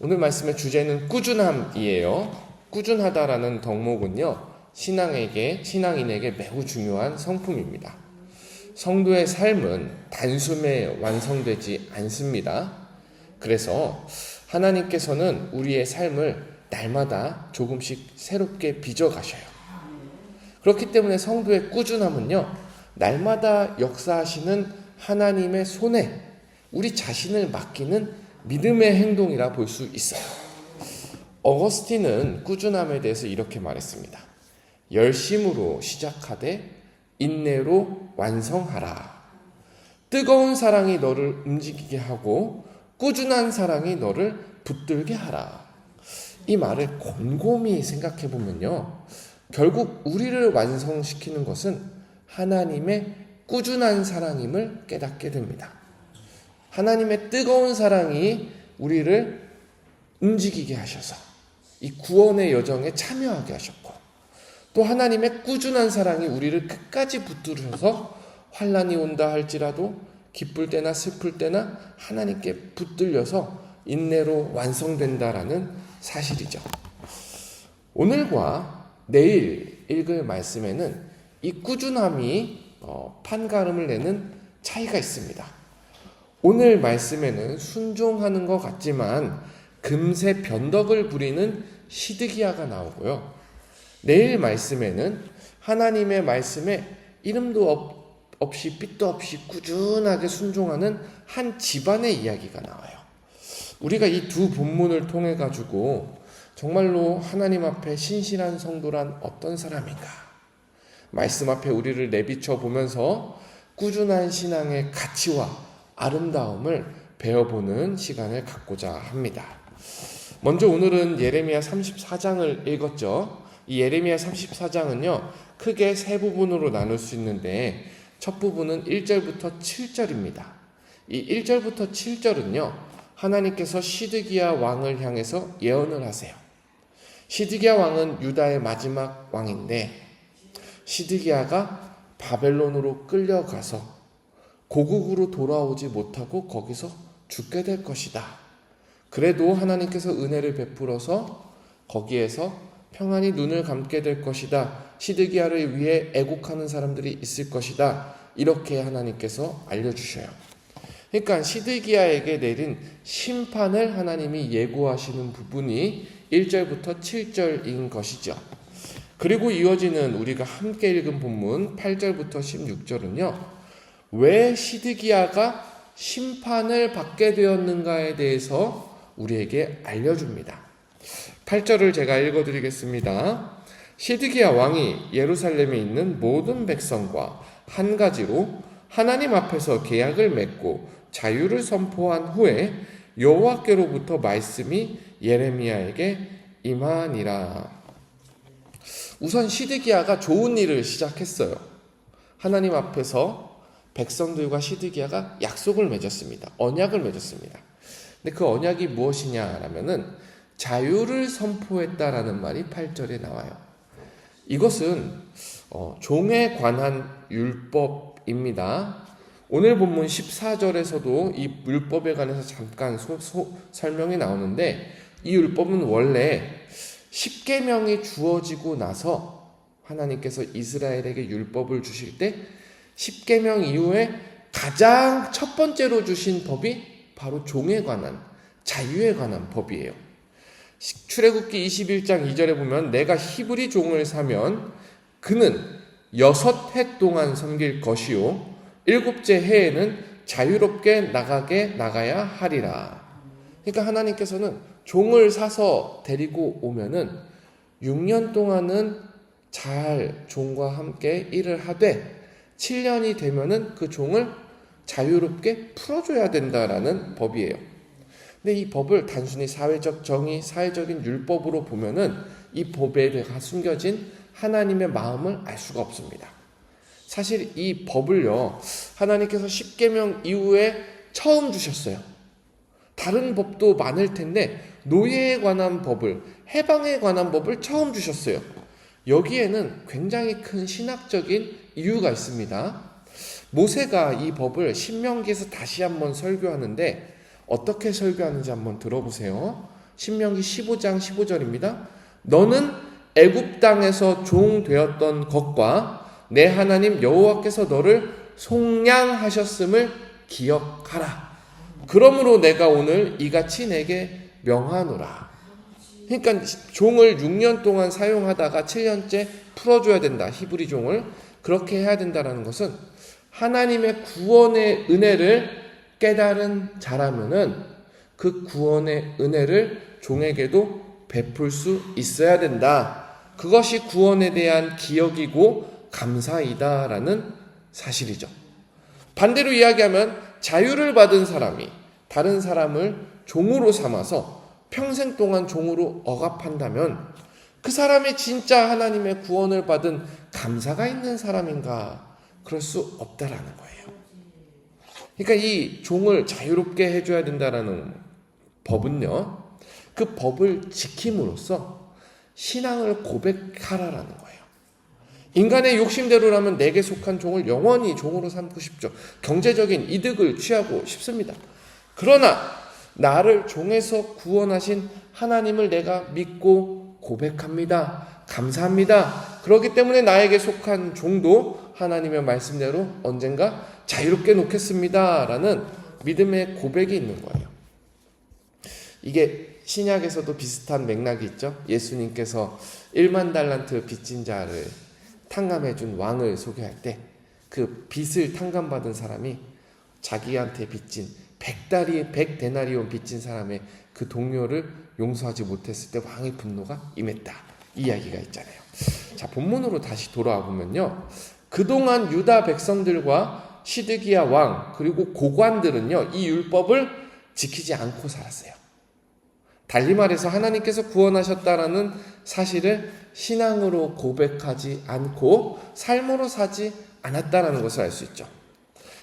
오늘 말씀의 주제는 꾸준함이에요. 꾸준하다라는 덕목은요, 신앙인에게 매우 중요한 성품입니다. 성도의 삶은 단숨에 완성되지 않습니다. 그래서 하나님께서는 우리의 삶을 날마다 조금씩 새롭게 빚어가셔요. 그렇기 때문에 성도의 꾸준함은요, 날마다 역사하시는 하나님의 손에 우리 자신을 맡기는 믿음의 행동이라 볼 수 있어요. 어거스틴은 꾸준함에 대해서 이렇게 말했습니다. 열심으로 시작하되 인내로 완성하라. 뜨거운 사랑이 너를 움직이게 하고 꾸준한 사랑이 너를 붙들게 하라. 이 말을 곰곰이 생각해 보면요, 결국 우리를 완성시키는 것은 하나님의 꾸준한 사랑임을 깨닫게 됩니다. 하나님의 뜨거운 사랑이 우리를 움직이게 하셔서 이 구원의 여정에 참여하게 하셨고, 또 하나님의 꾸준한 사랑이 우리를 끝까지 붙들어서 환난이 온다 할지라도 기쁠 때나 슬플 때나 하나님께 붙들려서 인내로 완성된다라는 사실이죠. 오늘과 내일 읽을 말씀에는 이 꾸준함이 판가름을 내는 차이가 있습니다. 오늘 말씀에는 순종하는 것 같지만 금세 변덕을 부리는 시드기야가 나오고요. 내일 말씀에는 하나님의 말씀에 이름도 없이 삐도 없이 꾸준하게 순종하는 한 집안의 이야기가 나와요. 우리가 이 두 본문을 통해 가지고 정말로 하나님 앞에 신실한 성도란 어떤 사람인가, 말씀 앞에 우리를 내비쳐 보면서 꾸준한 신앙의 가치와 아름다움을 배워보는 시간을 갖고자 합니다. 먼저 오늘은 예레미야 34장을 읽었죠. 이 예레미야 34장은요, 크게 세 부분으로 나눌 수 있는데 첫 부분은 1절부터 7절입니다. 이 1절부터 7절은요, 하나님께서 시드기야 왕을 향해서 예언을 하세요. 시드기야 왕은 유다의 마지막 왕인데 시드기야가 바벨론으로 끌려가서 고국으로 돌아오지 못하고 거기서 죽게 될 것이다. 그래도 하나님께서 은혜를 베풀어서 거기에서 평안히 눈을 감게 될 것이다. 시드기야를 위해 애곡하는 사람들이 있을 것이다. 이렇게 하나님께서 알려주셔요. 그러니까 시드기야에게 내린 심판을 하나님이 예고하시는 부분이 1절부터 7절인 것이죠. 그리고 이어지는 우리가 함께 읽은 본문 8절부터 16절은요, 왜 시드기야가 심판을 받게 되었는가에 대해서 우리에게 알려줍니다. 8절을 제가 읽어드리겠습니다. 시드기야 왕이 예루살렘에 있는 모든 백성과 한 가지로 하나님 앞에서 계약을 맺고 자유를 선포한 후에 여호와께로부터 말씀이 예레미야에게 임하니라. 우선 시드기야가 좋은 일을 시작했어요. 하나님 앞에서 백성들과 시드기야가 약속을 맺었습니다. 언약을 맺었습니다. 근데 그 언약이 무엇이냐라면은 자유를 선포했다라는 말이 8절에 나와요. 이것은 종에 관한 율법입니다. 오늘 본문 14절에서도 이 율법에 관해서 잠깐 설명이 나오는데, 이 율법은 원래 10계명이 주어지고 나서 하나님께서 이스라엘에게 율법을 주실 때 10계명 이후에 가장 첫 번째로 주신 법이 바로 종에 관한, 자유에 관한 법이에요. 출애굽기 21장 2절에 보면 내가 히브리 종을 사면 그는 6해 동안 섬길 것이요 7째 해에는 자유롭게 나가야 하리라. 그러니까 하나님께서는 종을 사서 데리고 오면은 6년 동안은 잘 종과 함께 일을 하되 7년이 되면은 그 종을 자유롭게 풀어줘야 된다라는 법이에요. 근데 이 법을 단순히 사회적 정의, 사회적인 율법으로 보면은 이 법에 숨겨진 하나님의 마음을 알 수가 없습니다. 사실 이 법을요, 하나님께서 10계명 이후에 처음 주셨어요. 다른 법도 많을 텐데 노예에 관한 법을, 해방에 관한 법을 처음 주셨어요. 여기에는 굉장히 큰 신학적인 이유가 있습니다. 모세가 이 법을 신명기에서 다시 한번 설교하는데 어떻게 설교하는지 한번 들어보세요. 신명기 15장 15절입니다. 너는 애굽 땅에서 종 되었던 것과 내 하나님 여호와께서 너를 속량하셨음을 기억하라. 그러므로 내가 오늘 이같이 내게 명하노라. 그러니까 종을 6년 동안 사용하다가 7년째 풀어줘야 된다. 히브리 종을 그렇게 해야 된다는 것은 하나님의 구원의 은혜를 깨달은 자라면은 그 구원의 은혜를 종에게도 베풀 수 있어야 된다. 그것이 구원에 대한 기억이고 감사이다라는 사실이죠. 반대로 이야기하면 자유를 받은 사람이 다른 사람을 종으로 삼아서 평생 동안 종으로 억압한다면 그 사람이 진짜 하나님의 구원을 받은 감사가 있는 사람인가? 그럴 수 없다라는 거예요. 그러니까 이 종을 자유롭게 해줘야 된다라는 법은요, 그 법을 지킴으로써 신앙을 고백하라라는 거예요. 인간의 욕심대로라면 내게 속한 종을 영원히 종으로 삼고 싶죠. 경제적인 이득을 취하고 싶습니다. 그러나 나를 종에서 구원하신 하나님을 내가 믿고 고백합니다. 감사합니다. 그렇기 때문에 나에게 속한 종도 하나님의 말씀대로 언젠가 자유롭게 놓겠습니다. 라는 믿음의 고백이 있는 거예요. 이게 신약에서도 비슷한 맥락이 있죠. 예수님께서 1만 달란트 빚진 자를 탕감해 준 왕을 소개할 때 그 빚을 탕감받은 사람이 자기한테 빚진 100데나리온 빚진 사람의 그 동료를 용서하지 못했을 때 왕의 분노가 임했다. 이 이야기가 있잖아요. 자, 본문으로 다시 돌아와 보면요. 그동안 유다 백성들과 시드기야 왕 그리고 고관들은요. 이 율법을 지키지 않고 살았어요. 달리 말해서 하나님께서 구원하셨다라는 사실을 신앙으로 고백하지 않고 삶으로 사지 않았다라는 것을 알 수 있죠.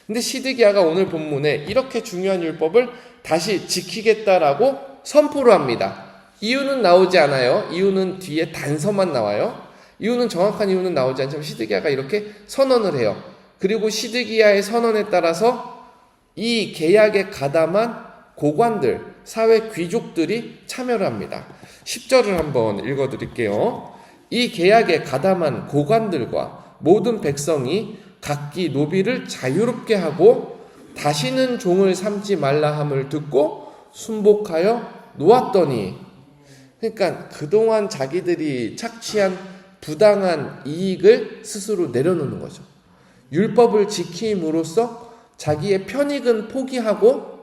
근데 시드기야가 오늘 본문에 이렇게 중요한 율법을 다시 지키겠다라고 선포를 합니다. 이유는 나오지 않아요. 이유는 뒤에 단서만 나와요. 이유는 정확한 이유는 나오지 않지만 시드기야가 이렇게 선언을 해요. 그리고 시드기야의 선언에 따라서 이 계약에 가담한 고관들, 사회 귀족들이 참여를 합니다. 10절을 한번 읽어드릴게요. 이 계약에 가담한 고관들과 모든 백성이 각기 노비를 자유롭게 하고 다시는 종을 삼지 말라 함을 듣고 순복하여 놓았더니, 그러니까 그동안 자기들이 착취한 부당한 이익을 스스로 내려놓는 거죠. 율법을 지킴으로써 자기의 편익은 포기하고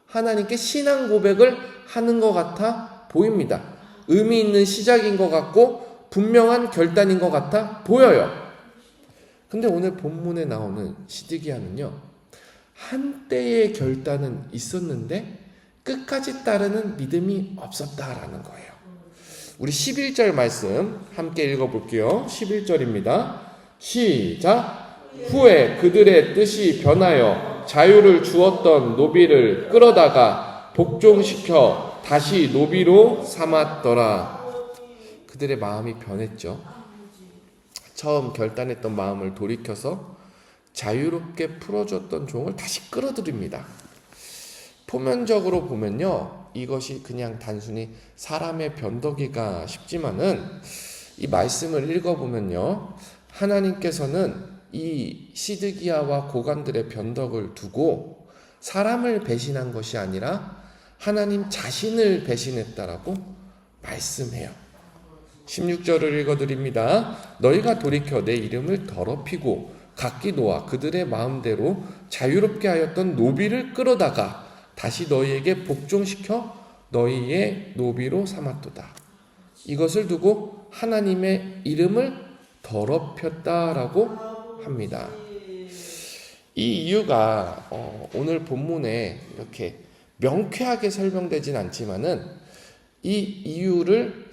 하나님께 신앙 고백을 하는 것 같아 보입니다. 의미 있는 시작인 것 같고 분명한 결단인 것 같아 보여요. 근데 오늘 본문에 나오는 시드기야는요, 한때의 결단은 있었는데 끝까지 따르는 믿음이 없었다라는 거예요. 우리 11절 말씀 함께 읽어볼게요. 11절입니다. 시작. 후에 그들의 뜻이 변하여 자유를 주었던 노비를 끌어다가 복종시켜 다시 노비로 삼았더라. 그들의 마음이 변했죠. 처음 결단했던 마음을 돌이켜서 자유롭게 풀어줬던 종을 다시 끌어들입니다. 표면적으로 보면요, 이것이 그냥 단순히 사람의 변덕이가 싶지만은 이 말씀을 읽어보면요, 하나님께서는 이 시드기야와 고관들의 변덕을 두고 사람을 배신한 것이 아니라 하나님 자신을 배신했다라고 말씀해요. 16절을 읽어드립니다. 너희가 돌이켜 내 이름을 더럽히고 각기 놓아 그들의 마음대로 자유롭게 하였던 노비를 끌어다가 다시 너희에게 복종시켜 너희의 노비로 삼았도다. 이것을 두고 하나님의 이름을 더럽혔다라고 합니다. 이 이유가 오늘 본문에 이렇게 명쾌하게 설명되진 않지만은 이 이유를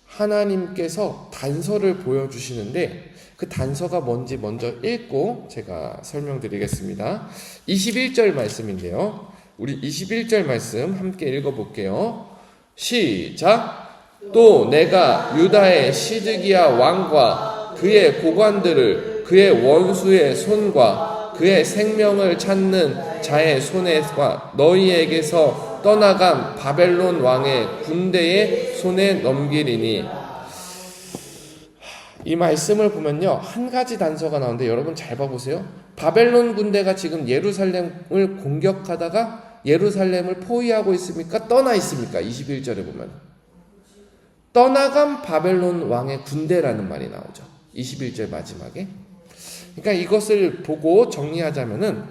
하나님께서 단서를 보여주시는데 그 단서가 뭔지 먼저 읽고 제가 설명드리겠습니다. 21절 말씀인데요. 우리 21절 말씀 함께 읽어볼게요. 시작. 또 내가 유다의 시드기야 왕과 그의 고관들을 그의 원수의 손과 그의 생명을 찾는 자의 손에서 너희에게서 떠나간 바벨론 왕의 군대의 손에 넘기리니. 이 말씀을 보면요, 한 가지 단서가 나오는데 여러분 잘 봐보세요. 바벨론 군대가 지금 예루살렘을 공격하다가 예루살렘을 포위하고 있습니까? 떠나 있습니까? 21절에 보면 떠나간 바벨론 왕의 군대라는 말이 나오죠. 21절 마지막에. 그러니까 이것을 보고 정리하자면은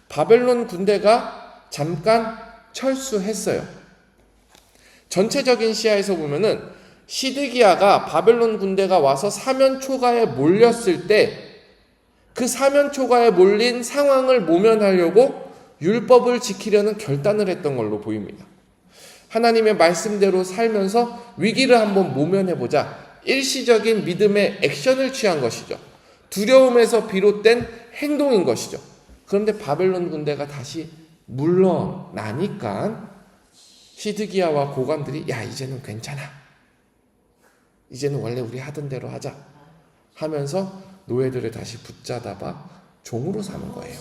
바벨론 군대가 잠깐 철수했어요. 전체적인 시야에서 보면은 시드기야가 바벨론 군대가 와서 사면초가에 몰렸을 때 그 사면초가에 몰린 상황을 모면하려고 율법을 지키려는 결단을 했던 걸로 보입니다. 하나님의 말씀대로 살면서 위기를 한번 모면해보자. 일시적인 믿음의 액션을 취한 것이죠. 두려움에서 비롯된 행동인 것이죠. 그런데 바벨론 군대가 다시 물러나니까 시드기야와 고관들이 야, 이제는 괜찮아. 이제는 원래 우리 하던 대로 하자 하면서 노예들을 다시 붙잡아 종으로 삼은 거예요.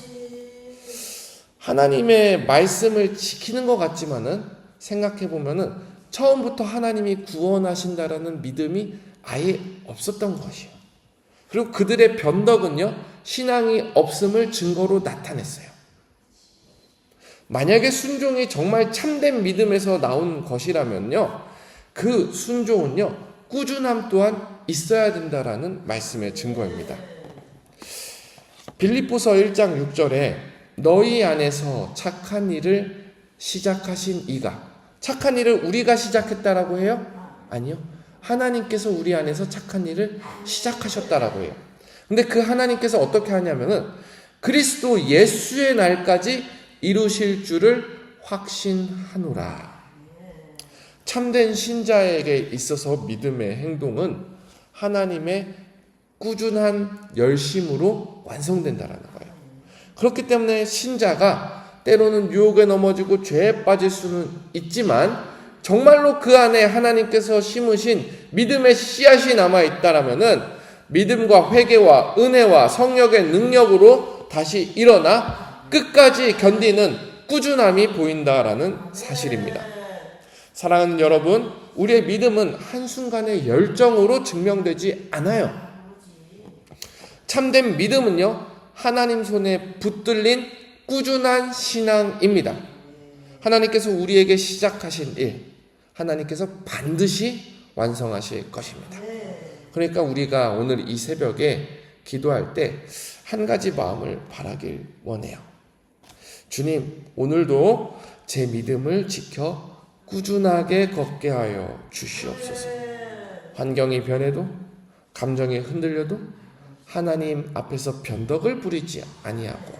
하나님의 말씀을 지키는 것 같지만은 생각해보면은 처음부터 하나님이 구원하신다라는 믿음이 아예 없었던 것이에요. 그리고 그들의 변덕은요, 신앙이 없음을 증거로 나타냈어요. 만약에 순종이 정말 참된 믿음에서 나온 것이라면요, 그 순종은요, 꾸준함 또한 있어야 된다라는 말씀의 증거입니다. 빌립보서 1장 6절에 너희 안에서 착한 일을 시작하신 이가, 착한 일을 우리가 시작했다라고 해요? 아니요. 하나님께서 우리 안에서 착한 일을 시작하셨다라고 해요. 근데 그 하나님께서 어떻게 하냐면은 그리스도 예수의 날까지 이루실 줄을 확신하노라. 참된 신자에게 있어서 믿음의 행동은 하나님의 꾸준한 열심으로 완성된다라는 거예요. 그렇기 때문에 신자가 때로는 유혹에 넘어지고 죄에 빠질 수는 있지만 정말로 그 안에 하나님께서 심으신 믿음의 씨앗이 남아있다라면은 믿음과 회개와 은혜와 성령의 능력으로 다시 일어나 끝까지 견디는 꾸준함이 보인다라는 사실입니다. 사랑하는 여러분, 우리의 믿음은 한순간의 열정으로 증명되지 않아요. 참된 믿음은요, 하나님 손에 붙들린 꾸준한 신앙입니다. 하나님께서 우리에게 시작하신 일, 하나님께서 반드시 완성하실 것입니다. 그러니까 우리가 오늘 이 새벽에 기도할 때 한 가지 마음을 바라길 원해요. 주님, 오늘도 제 믿음을 지켜 꾸준하게 걷게 하여 주시옵소서. 환경이 변해도, 감정이 흔들려도 하나님 앞에서 변덕을 부리지 아니하고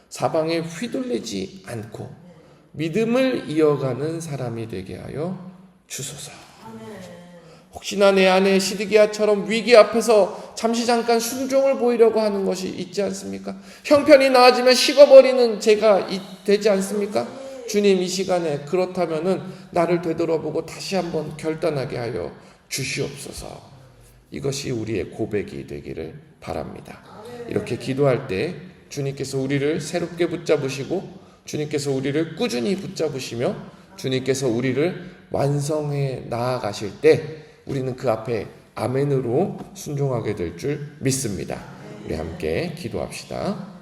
사방에 휘둘리지 않고 믿음을 이어가는 사람이 되게 하여 주소서. 혹시나 내 안에 시드기야처럼 위기 앞에서 잠시 잠깐 순종을 보이려고 하는 것이 있지 않습니까? 형편이 나아지면 식어버리는 제가 되지 않습니까? 주님, 이 시간에 그렇다면은 나를 되돌아보고 다시 한번 결단하게 하여 주시옵소서. 이것이 우리의 고백이 되기를 바랍니다. 이렇게 기도할 때 주님께서 우리를 새롭게 붙잡으시고 주님께서 우리를 꾸준히 붙잡으시며 주님께서 우리를 완성해 나아가실 때 우리는 그 앞에 아멘으로 순종하게 될 줄 믿습니다. 우리 함께 기도합시다.